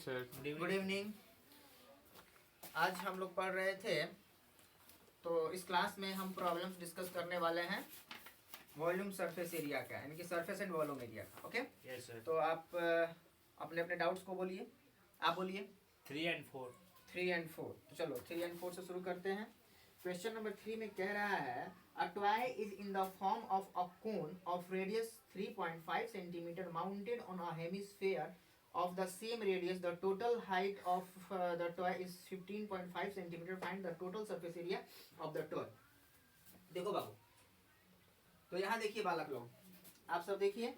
Sir. Good evening. आज हम लोग पढ़ रहे थे, तो इस क्लास में हम प्रॉब्लम्स डिस्कस करने वाले हैं वॉल्यूम सरफेस एरिया का, यानी कि सरफेस एंड वॉल्यूम एरिया का। Okay yes sir. तो आप अपने अपने डाउट्स को बोलिए। आप बोलिए 3 and 4। 3 and 4। तो चलो 3 and 4 से शुरू करते हैं। क्वेश्चन नंबर 3 में कह रहा है a toy is in the form of a cone of radius 3.5 centimetre mounted on a hemisphere of the same radius. The total height of the toy is 15.5 centimeter. Find the total surface area of the toy. देखो बाबू, तो यहाँ देखिए बालक लोग, आप सब देखिए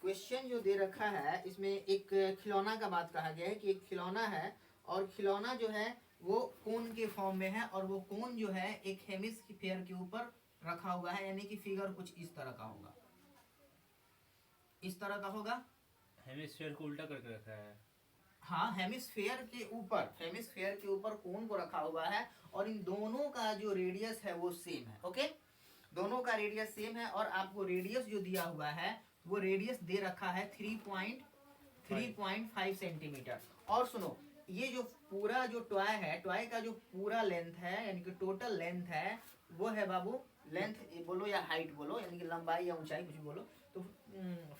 question जो दे रखा है इसमें एक खिलौना का बात कहा गया है कि एक खिलौना है और खिलौना जो है वो कोन के फॉर्म में है और वो कोन जो है एक हेमिस्फीयर के ऊपर रखा हुआ है, यानी कि फिगर कुछ इस तरह का होगा, इस तरह का होगा। हेमिस्फीयर को उल्टा करके रखा है। हाँ, हेमिस्फीयर के ऊपर कोन को रखा हुआ है और इन दोनों का जो रेडियस है वो सेम है। ओके, दोनों का रेडियस सेम है और आपको रेडियस जो दिया हुआ है वो रेडियस दे रखा है 3.5 सेंटीमीटर। और सुनो, ये जो पूरा जो टॉय है, टॉय का जो पूरा लेंथ है यानी कि टोटल लेंथ है वो है बाबू, लेंथ बोलो या हाइट बोलो, यानी कि लंबाई या ऊंचाई कुछ बोलो, तो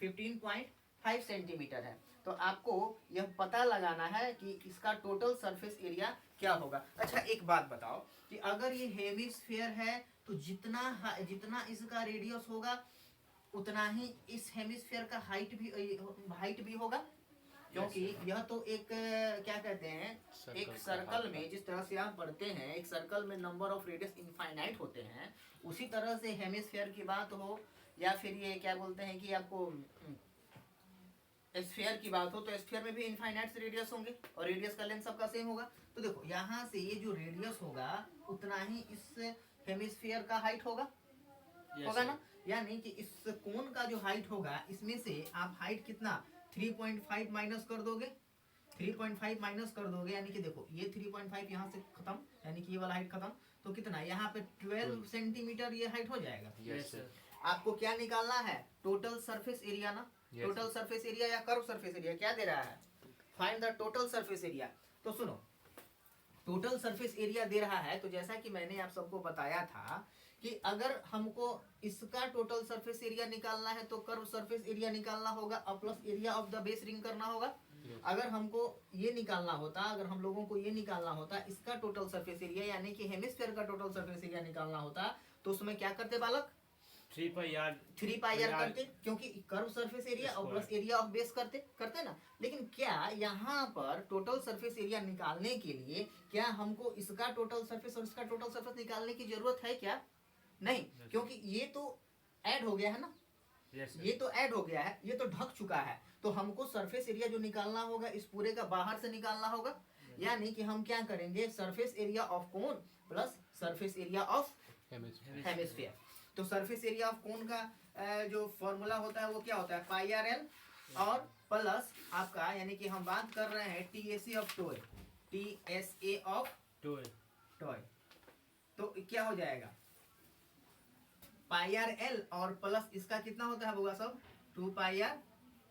15.5 सेंटीमीटर है। तो आपको यह पता लगाना है कि इसका टोटल सरफेस एरिया क्या होगा। अच्छा एक बात बताओ कि अगर ये हेमिस्फीयर है तो जितना इसका रेडियस होगा उतना ही इस हेमिस्फीयर का हाइट भी होगा, क्योंकि यह तो एक क्या कहते हैं, एक सर्कल में जिस तरह से आप पढ़ते हैं एक सर्कल में नंबर ऑफ रेडियस इनफाइनाइट होते हैं, उसी तरह से हेमिस्फीयर की बात हो या फिर ये क्या बोलते हैं कि आपको स्फीयर की बात हो तो स्फीयर में भी इनफाइनाइट रेडियस होंगे और रेडियस का लेंथ सबका सेम होगा। तो देखो यहाँ से ये जो रेडियस होगा उतना ही इस हेमिस्फीयर का हाइट होगा, होगा ना, यानी कि इस कोन का जो हाइट होगा इसमें से आप हाइट कितना 3.5 माइनस कर दोगे, 3.5 माइनस कर दोगे, यानी कि देखो ये 3.5 यहाँ से खत्म, यानी कि ये वाला हाइट खत्म, तो कितना यहाँ पे 12 सेंटीमीटर ये हाइट हो जाएगा। Yes sir. आपको क्या निकालना है, टोटल सरफेस एरिया ना, टोटल सरफेस एरिया या कर्व सरफेस एरिया, क्या दे रहा है, find the total surface area. तो सुनो, टोटल सरफेस एरिया दे रहा है, तो जैसा कि मैंने आप सबको बताया था कि अगर हमको इसका टोटल सरफेस एरिया निकालना है तो कर्व सरफेस एरिया निकालना होगा और plus area of the base ring करना होगा। अगर हमको ये निकालना होता, अगर हम लोगों को ये निकालना होता इसका टोटल सरफेस एरिया यानी कि हेमिस्फीयर का टोटल सरफेस एरिया निकालना होता, तो उसमें क्या करते बालक, 3 पाई आर करते, क्योंकि कर्व सरफेस एरिया और प्लस एरिया ऑफ बेस करते ना। लेकिन क्या यहाँ पर टोटल सरफेस एरिया निकालने के लिए क्या हमको इसका टोटल सरफेस और इसका टोटल सरफेस निकालने की जरूरत है क्या? नहीं, क्योंकि ये तो ऐड हो गया है ना, ये तो ऐड हो गया है, ये तो ढक चुका है, तो हमको सरफेस एरिया जो निकालना होगा इस पूरे का बाहर से निकालना होगा, यानी कि हम क्या करेंगे, surface area of cone plus surface area of hemisphere. तो सरफेस एरिया ऑफ कोन का जो फॉर्मूला होता है वो क्या होता है, पाई आर एल और प्लस आपका, यानी कि हम बात कर रहे हैं TSA of toy, TSA of toy, तो क्या हो जाएगा पाई आर एल और प्लस इसका कितना होता है होगा सब 2 पाई आर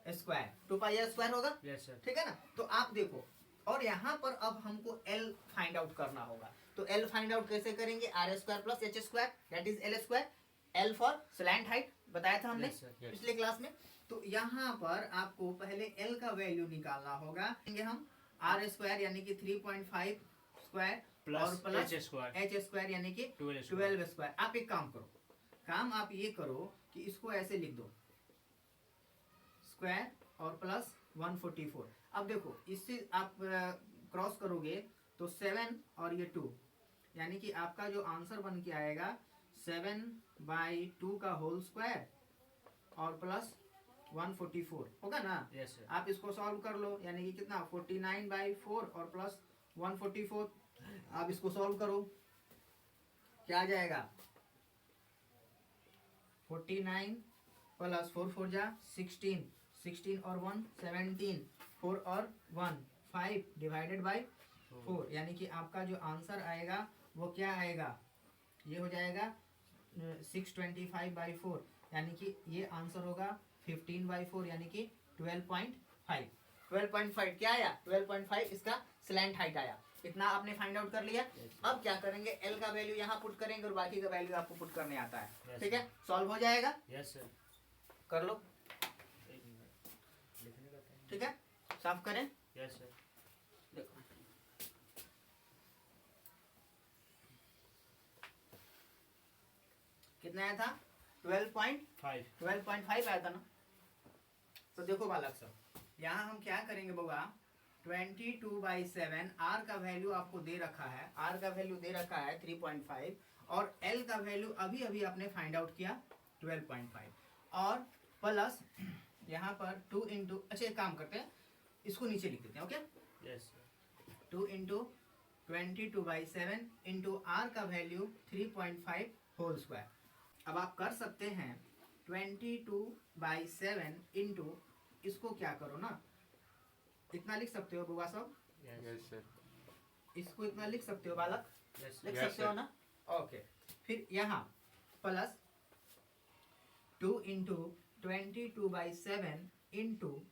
स्क्वायर होगा। Yes sir. ठीक है ना, तो आप देखो, और यहाँ पर अब हमको L फाइंड आउट करना होगा, तो L फाइंड आउट कैसे करेंगे, R square plus H square that is L square, L for slant height बताया था हमने पिछले क्लास में। तो यहाँ पर आपको पहले L का वैल्यू निकालना होगा, हम आर स्क्वायर यानी कि 3.5 स्क्वायर प्लस एच स्क्वायर यानी कि 12 स्क्वायर। आप एक काम करो, आप ये करो कि इसको ऐसे लिख दो, स्क्वायर और प्लस 144। अब देखो इससे आप क्रॉस करोगे तो 7 और ये 2, यानी कि आपका जो आंसर बन के आएगा 7/2 का होल स्क्वायर और प्लस 144 होगा ना। Yes sir. आप इसको सॉल्व कर लो, यानी कि कितना 49/4 और प्लस 144, आप इसको सॉल्व करो, क्या आ जाएगा 49 प्लस 4 4 जा 16, 16 और 1 17, 4 और 1 5 डिवाइडेड बाई 4, यानी कि आपका जो आंसर आएगा वो क्या आएगा, ये हो जाएगा 625/4, यानी कि ये आंसर होगा 15/4 यानी कि 12.5। 12.5 क्या आया? 12.5 इसका स्लैंट हाइट आया। इतना आपने फाइंड आउट कर लिया। अब क्या करेंगे, एल का वैल्यू यहाँ पुट करेंगे और बाकी का वैल्यू आपको पुट करने आता है। ठीक है, सॉल्व हो जाएगा। Yes sir. कर लो। एक मिनट लिखने का टाइम। ठीक है, साफ करें। Yes sir. देखो कितना आया था? 12.5 आया था ना। तो देखो बालक सब, यहाँ हम क्या करेंगे बउआ, 22/7 आर का वैल्यू आपको दे रखा है, आर का वैल्यू दे रखा है 3.5 और एल का वैल्यू अभी अभी आपने फाइंड आउट किया 12.5 और प्लस यहाँ पर 2 इंटू, अच्छा एक काम करते हैं, इसको नीचे लिख देते हैं। Okay, yes sir. 2 into 22/7 into R का वैल्यू 3.5 होल स्क्वायर। अब आप कर सकते हैं 22/7 इंटू, इसको क्या करो ना, इतना लिख सकते हो बुआ सब, यस सर। इसको इतना लिख सकते हो बालक, यस लिख Yes, सकते हो sir. ना। ओके, फिर यहाँ प्लस 2 इंटू 22/7 इंटू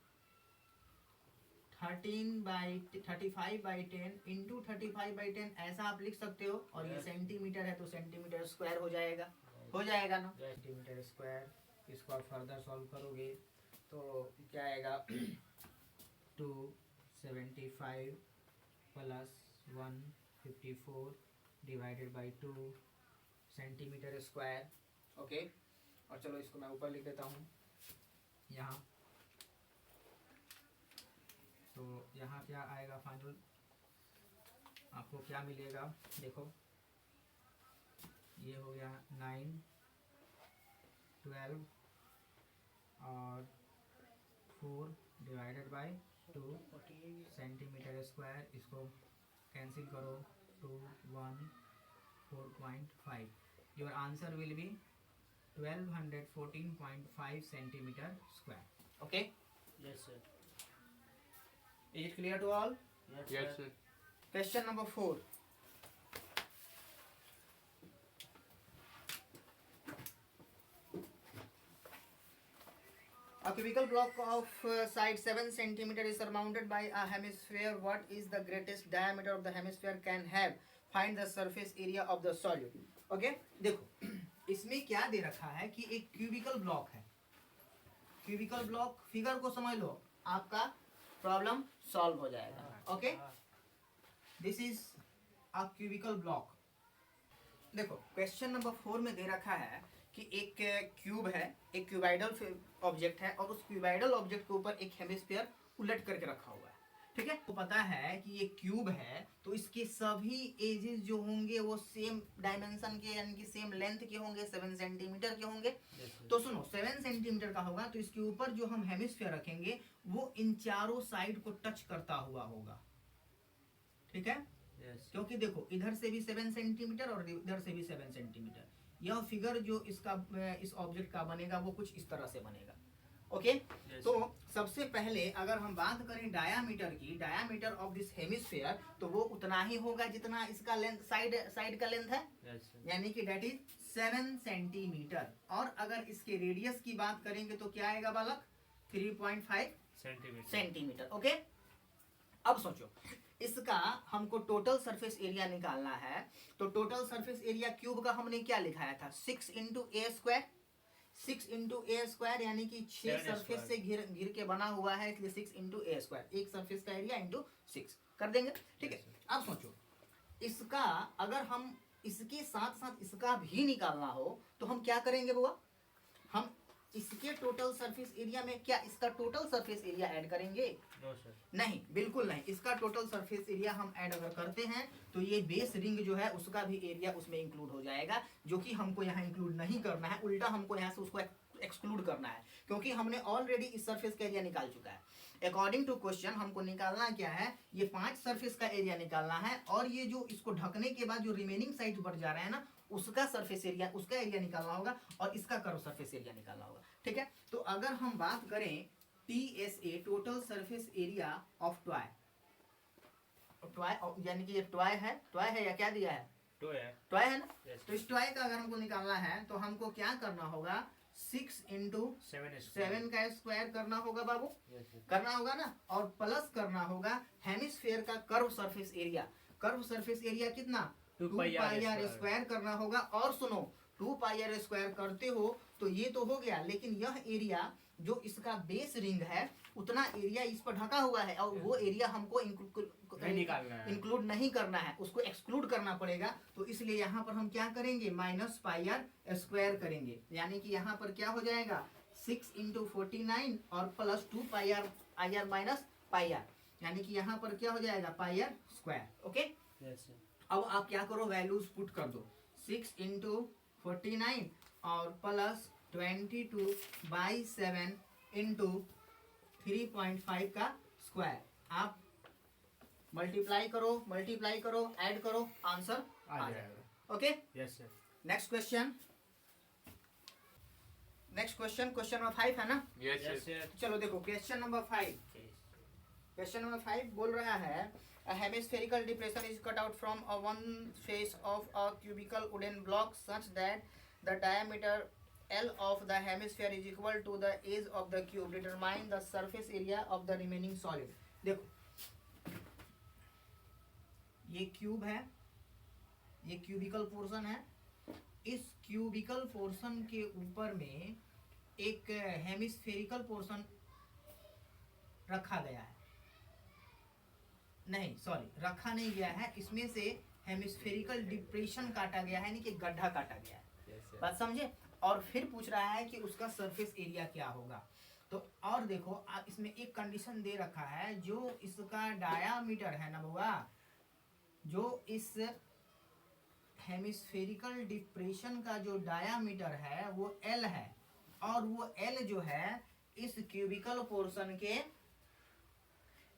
35/10 इंटू 35/10 ऐसा आप लिख सकते हो। और ये Yes. सेंटीमीटर है तो सेंटीमीटर स्क्वायर हो जाएगा, हो जाएगा ना। Yes. सेंटीमीटर स्क्वायर, इसको आप फर्दर सॉल्व करोगे तो क्या आएगा 275 plus 154 divided by 2 centimetre square. Okay, और चलो इसको मैं ऊपर लिख देता हूँ यहाँ। तो यहाँ क्या आएगा फाइनल, आपको क्या मिलेगा देखो, ये हो गया 9, 12 और 4 डिवाइडेड बाई 2 सेंटीमीटर स्क्वायर। इसको कैंसिल करो, 2 1 4.5। Your answer will be 1214.5 centimetre square. Okay, yes sir. Is it clear to all? Yes sir. Question number 4. A cubical block of side 7 centimeter is surmounted by a hemisphere. What is the greatest diameter of the hemisphere can have? Find the surface area of the solid. Okay, देखो इसमें क्या दे रखा है कि एक cubical block है। Cubical block figure को समझ लो, आपका प्रॉब्लम सॉल्व हो जाएगा। Okay, this is a cubical block. देखो क्वेश्चन नंबर 4 में दे रखा है कि एक क्यूब है, एक क्यूबाइडल ऑब्जेक्ट है और उस क्यूबाइडल ऑब्जेक्ट के ऊपर एक हेमिस्फीयर उलट करके रखा हुआ है। ठीक है, तो पता है कि ये क्यूब है तो इसके सभी एजेस जो होंगे वो सेम डायमेंशन के यानी कि सेम लेंथ के होंगे, 7 सेंटीमीटर के होंगे। तो सुनो 7 सेंटीमीटर का होगा तो इसके ऊपर जो हम हेमिस्फीयर रखेंगे वो इन चारों साइड को टच करता हुआ होगा। ठीक है, यस। क्योंकि देखो इधर से भी 7 सेंटीमीटर और इधर से भी 7 सेंटीमीटर। यह फिगर जो इसका इस ऑब्जेक्ट का बनेगा वो कुछ इस तरह से बनेगा। ओके, तो सबसे पहले अगर हम बात करें डायामीटर की, डायामीटर ऑफ दिस हेमिस्फीयर, तो वो उतना ही होगा जितना इसका लेंथ साइड का लेंथ है, यस सर। यानी कि डेट इज 7 सेंटीमीटर। और अगर इसके रेडियस की बात करेंगे तो क्या आएगा बालक, 3.5 सेंटीमीटर। ओके, अब सोचो इसका हमको टोटल सरफेस एरिया निकालना है। तो टोटल सरफेस एरिया क्यूब का हमने क्या लिखाया था, 6 इंटू ए स्क्वायर। 6 इंटू ए स्क्वायर यानी कि 6 सरफेस से घिर के बना हुआ है, इसलिए 6 इंटू ए स्क्वायर, एक सरफेस का एरिया इंटू 6 कर देंगे। ठीक है, अब सोचो इसका अगर हम इसके साथ साथ इसका भी निकालना हो तो हम क्या करेंगे बुआ, हम इसके टोटल सरफेस एरिया में क्या इसका टोटल सरफेस एरिया ऐड करेंगे? No sir. नहीं, बिल्कुल नहीं। इसका टोटल सरफेस एरिया हम ऐड अगर करते हैं तो ये बेस रिंग जो है उसका भी एरिया उसमें इंक्लूड हो जाएगा, जो कि हमको यहाँ इंक्लूड नहीं करना है, उल्टा हमको यहाँ से उसको एक्सक्लूड करना है, क्योंकि हमने ऑलरेडी इस सरफेस का एरिया निकाल चुका है। अकॉर्डिंग टू क्वेश्चन हमको निकालना क्या है, ये 5 सरफेस का एरिया निकालना है और ये जो इसको ढकने के बाद जो रिमेनिंग साइड बढ़ जा रहा है ना, उसका सरफेस एरिया, उसका एरिया निकालना होगा और इसका कर्व सरफेस एरिया निकालना होगा। ठीक है, तो अगर हम बात करें TSA total surface area of toy, यानी कि ये टॉय है या क्या दिया है, टू है। टॉय है ना। Yes. तो इस टॉय का अगर हमको निकालना है तो हमको क्या करना होगा, 6 इंटू 7 7 का स्क्वायर करना होगा बाबू, यस सर करना होगा ना, और प्लस करना होगा हेमिस्फेयर का curve surface area. Curve surface area कितना, 2 2 पाई पाई आर आर स्क्वायर करना होगा। और सुनो 2 पाई आर स्क्वायर करते हो तो ये तो हो गया, लेकिन यह एरिया जो इसका बेस रिंग है उतना एरिया इस पर ढका हुआ है, और वो एरिया हमको नहीं निकालना है। इंक्लूड नहीं करना है, उसको एक्सक्लूड करना पड़ेगा। तो इसलिए यहाँ पर हम क्या करेंगे, माइनस पाई आर स्क्वायर करेंगे। यानी कि यहाँ पर क्या हो जाएगा 6 इंटू 49 और plus 2 pi r minus pi r, यानी कि यहाँ पर क्या हो जाएगा pi r square. Okay, yes sir अब आप क्या करो, वैल्यूज पुट कर दो, 6 इंटू 49 और प्लस 22/7 इंटू 3.5 का स्क्वायर। आप मल्टीप्लाई करो, ऐड करो, आंसर आ आ जाएगा। जाएगा। Okay, yes sir next question question number 5 है ना। यस यस यस सर चलो देखो क्वेश्चन नंबर 5 बोल रहा है a hemispherical depression is cut out from one face of a cubical wooden block such that the diameter L of the hemisphere is equal to the edge of the cube. Determine the surface area of the remaining solid. देखो ये cube है, ये cubicle portion है, इस cubicle portion के ऊपर में एक हेमिस्फेरिकल पोर्शन रखा गया है, नहीं सॉरी रखा नहीं गया है, इसमें से हेमिस्फेरिकल डिप्रेशन काटा गया है, यानी कि गड्ढा काटा गया है। यस बात समझे, और फिर पूछ रहा है कि उसका सरफेस एरिया क्या होगा। तो और देखो आप इसमें एक कंडीशन दे रखा है, जो इसका डायामीटर है ना बुआ, जो इस हेमिस्फेरिकल डिप्रेशन का जो डायामीटर है वो L है, और वो L जो है इस क्यूबिकल पोर्शन के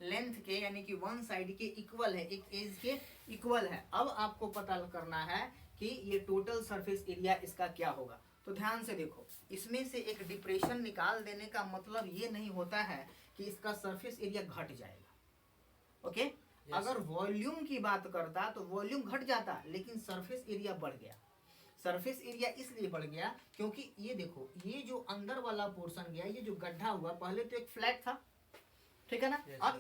लेंथ के यानी कि वन साइड के इक्वल है, एक एज के इक्वल है। अब आपको पता करना है कि ये टोटल सरफेस एरिया इसका क्या होगा। तो ध्यान से देखो, इसमें से एक डिप्रेशन निकाल देने का मतलब ये नहीं होता है कि इसका सरफेस एरिया घट जाएगा। ओके, अगर वॉल्यूम की बात करता तो वॉल्यूम घट जाता, लेकिन सरफेस एरिया बढ़ गया। सरफेस एरिया इसलिए बढ़ गया क्योंकि ये देखो, ये जो अंदर वाला पोर्शन गया, ये जो गड्ढा हुआ, पहले तो एक फ्लैट था, ठीक है ना, अब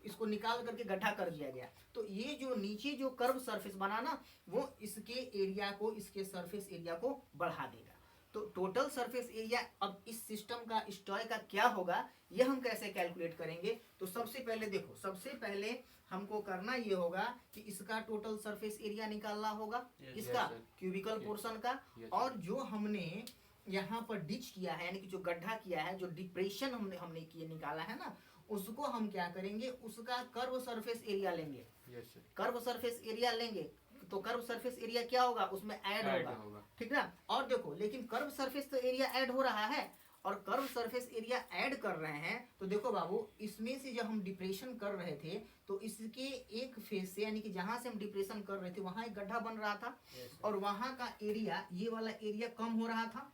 इसको निकाल करके गड्ढा कर दिया गया। तो ये जो नीचे जो कर्व सरफेस बना ना, वो इसके एरिया को, इसके सरफेस एरिया को बढ़ा देगा। तो टोटल सरफेस एरिया अब इस सिस्टम का, इस टॉय का क्या होगा, ये हम कैसे कैलकुलेट करेंगे। तो सबसे पहले देखो, सबसे पहले हमको करना ये होगा कि इसका टोटल सरफेस एरिया निकालना होगा, इसका sir. क्यूबिकल पोर्शन का, और जो हमने यहाँ पर डिच किया है, यानी कि जो गड्ढा किया है, जो डिप्रेशन हमने किए निकाला है ना, उसको हम क्या करेंगे, उसका कर्व सरफेस एरिया लेंगे। Yes sir curve surface area लेंगे तो कर्व सरफेस एरिया क्या होगा, उसमें ऐड होगा, ठीक ना। और देखो, लेकिन कर्व सरफेस तो एरिया ऐड हो रहा है, और कर्व सरफेस एरिया ऐड कर रहे हैं। तो देखो बाबू, इसमें से जब हम डिप्रेशन कर रहे थे तो इसके एक फेस से, यानी कि जहां से हम डिप्रेशन कर रहे थे वहां एक गड्ढा बन रहा था, और वहां का एरिया, ये वाला एरिया कम हो रहा था,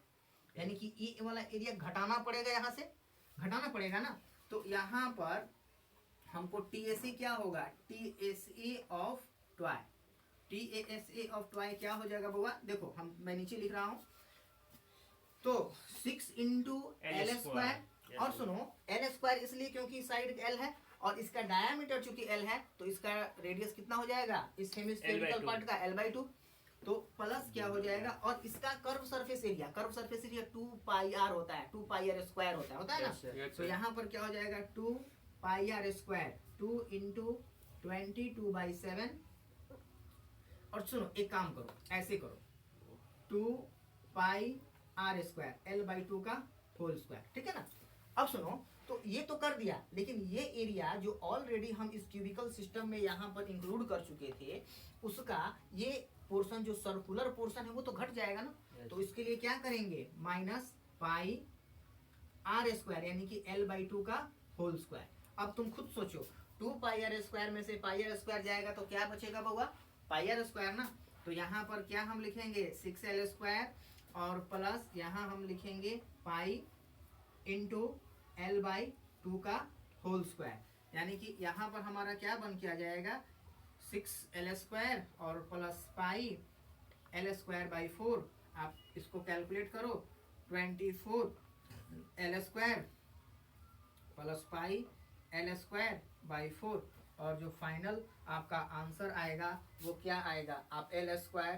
यानी कि ये वाला एरिया घटाना पड़ेगा, यहाँ से घटाना पड़ेगा ना। तो यहाँ पर हमको TSA क्या होगा, TSA ऑफ ट्वाई, TSA ऑफ ट्वाई क्या हो जाएगा बुआ, देखो मैं नीचे लिख रहा हूँ। तो 6 इंटू एल स्क्वायर, और सुनो एल स्क्वायर इसलिए क्योंकि साइड L है, और इसका डायामीटर चूंकि L है, तो इसका रेडियस कितना हो जाएगा, इस हेमिस्फेरिकल पार्ट का L/2, तो प्लस क्या हो जाएगा, और इसका curve surface area 2 pi R होता है, 2 पाई आर स्क्वायर होता है ना। तो यहाँ पर क्या हो जाएगा 2 पाई आर स्क्वायर, 2 इंटू 22/7, और सुनो एक काम करो, ऐसे करो 2 पाई आर स्क्वायर L/2 का होल स्क्वायर, ठीक है ना। अब सुनो, तो ये तो कर दिया, लेकिन ये एरिया जो ऑलरेडी हम इस क्यूबिकल सिस्टम में यहाँ पर इंक्लूड कर चुके थे, उसका ये पोर्शन जो सर्कुलर पोर्शन है वो तो घट जाएगा ना। तो इसके लिए क्या करेंगे, माइनस पाई आर स्क्वायर, यानी कि L/2 का होल स्क्वायर। अब तुम खुद सोचो, 2 पाई आर स्क्वायर में से पाई आर स्क्वायर जाएगा तो क्या बचेगा बउआ, पाई आर स्क्वायर ना। तो यहाँ पर क्या हम लिखेंगे 6L स्क्वायर, और प्लस यहाँ हम लिखेंगे पाई इंटू L/2 का होल स्क्वायर, यानी कि यहाँ पर हमारा क्या बन के आ जाएगा 6L स्क्वायर और प्लस पाई L² by 4। आप इसको कैलकुलेट करो 24 L square plus pi L square by 4, और जो फाइनल आपका आंसर आएगा वो क्या आएगा? आप एल स्क्वायर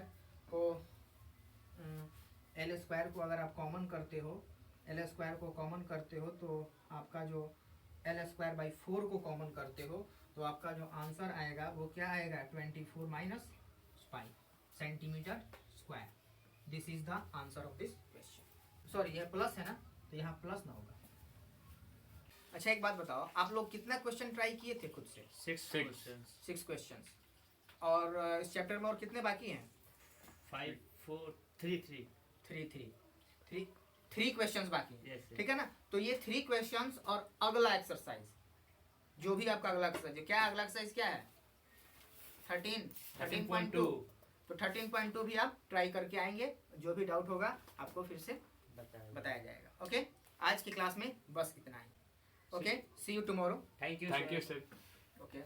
को अगर आप कॉमन करते हो, एल स्क्वायर को कॉमन करते हो तो आपका जो एल स्क्वायर बाई 4 को कॉमन करते हो तो आपका जो आंसर आएगा वो क्या आएगा? 24 minus pi centimetre square. This is the answer of this question. Sorry, यह प्लस है ना, तो यहाँ प्लस ना होगा। अच्छा एक बात बताओ, आप लोग कितना क्वेश्चन ट्राई किए थे खुद से? 6 क्वेश्चन। और इस चैप्टर में और कितने बाकी हैं? 5 4 3 3 क्वेश्चंस बाकी हैं। Yes, yes. ठीक है ना? तो ये 3 क्वेश्चंस और अगला एक्सरसाइज, जो भी आपका अगला एक्सरसाइज है, क्या अगला एक्सरसाइज क्या है? 13.2। तो 13.2 भी आप ट्राई करके आएंगे, जो भी डाउट होगा आपको फिर से बताया जाएगा। ओके, आज की क्लास में बस इतना ही। Okay, see you tomorrow. Thank you Thank you, sir. Okay.